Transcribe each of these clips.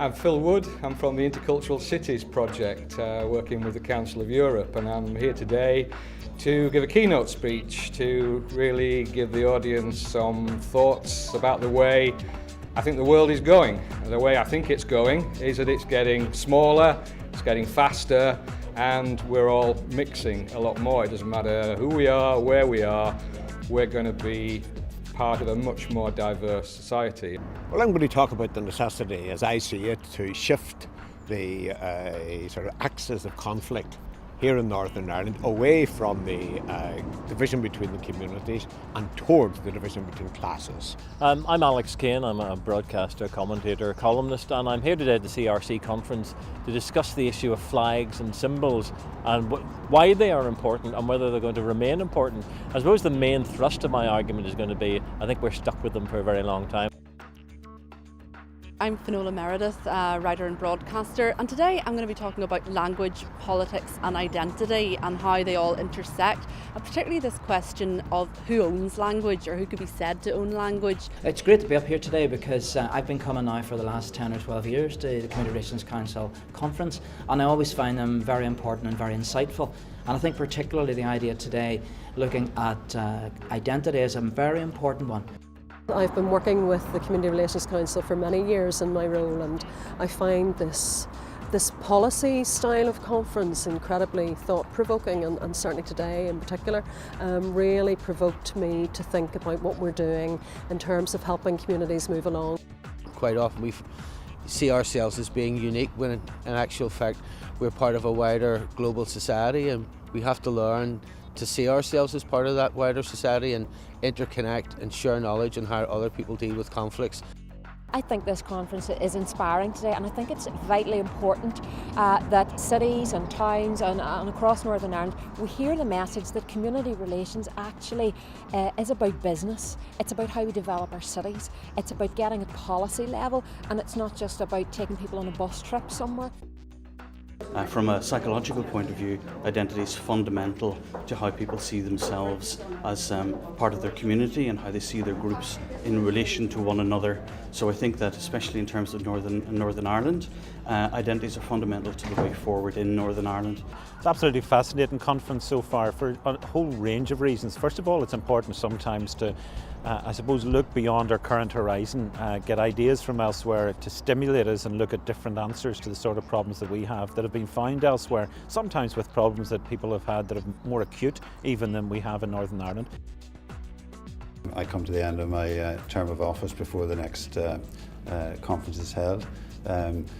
I'm Phil Wood. I'm from the Intercultural Cities project, working with the Council of Europe, and I'm here today to give a keynote speech to really give the audience some thoughts about the way I think the world is going. The way I think it's going is that it's getting smaller, it's getting faster, and we're all mixing a lot more. It doesn't matter who we are, where we are, we're going to be part of a much more diverse society. Well, I'm going to talk about the necessity, as I see it, to shift the sort of axis of conflict here in Northern Ireland away from the division between the communities and towards the division between classes. I'm Alex Kane. I'm a broadcaster, commentator, columnist, and I'm here today at the CRC conference to discuss the issue of flags and symbols and why they are important and whether they're going to remain important. I suppose the main thrust of my argument is going to be, I think we're stuck with them for a very long time. I'm Finola Meredith, writer and broadcaster, and today I'm going to be talking about language, politics and identity and how they all intersect, and particularly this question of who owns language or who could be said to own language. It's great to be up here today because I've been coming now for the last 10 or 12 years to the Community Relations Council conference, and I always find them very important and very insightful. And I think particularly the idea today looking at identity is a very important one. I've been working with the Community Relations Council for many years in my role, and I find this policy style of conference incredibly thought-provoking, and certainly today in particular really provoked me to think about what we're doing in terms of helping communities move along. Quite often we see ourselves as being unique when in actual fact we're part of a wider global society, and we have to learn to see ourselves as part of that wider society and interconnect and share knowledge on how other people deal with conflicts. I think this conference is inspiring today, and I think it's vitally important that cities and towns and across Northern Ireland we hear the message that community relations actually is about business. It's about how we develop our cities, it's about getting at policy level, and it's not just about taking people on a bus trip somewhere. From a psychological point of view, identity is fundamental to how people see themselves as part of their community and how they see their groups in relation to one another. So I think that especially in terms of Northern Ireland, identities are fundamental to the way forward in Northern Ireland. It's absolutely fascinating conference so far for a whole range of reasons. First of all, it's important sometimes to I suppose look beyond our current horizon, get ideas from elsewhere to stimulate us and look at different answers to the sort of problems that we have that have been found elsewhere, sometimes with problems that people have had that are more acute even than we have in Northern Ireland. I come to the end of my term of office before the next conference is held, and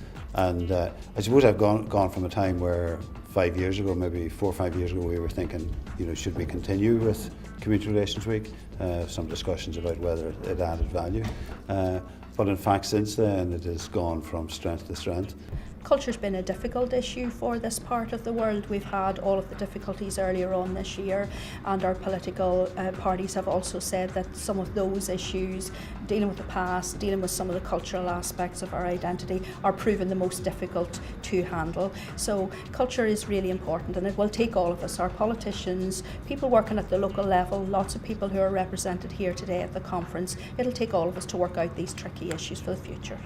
I suppose I've gone from a time where 5 years ago, maybe 4 or 5 years ago, we were thinking, should we continue with Community Relations Week? Some discussions about whether it added value, but in fact since then it has gone from strength to strength. Culture's been a difficult issue for this part of the world. We've had all of the difficulties earlier on this year, and our political parties have also said that some of those issues, dealing with the past, dealing with some of the cultural aspects of our identity, are proven the most difficult to handle. So culture is really important, and it will take all of us, our politicians, people working at the local level, lots of people who are represented here today at the conference. It'll take all of us to work out these tricky issues for the future.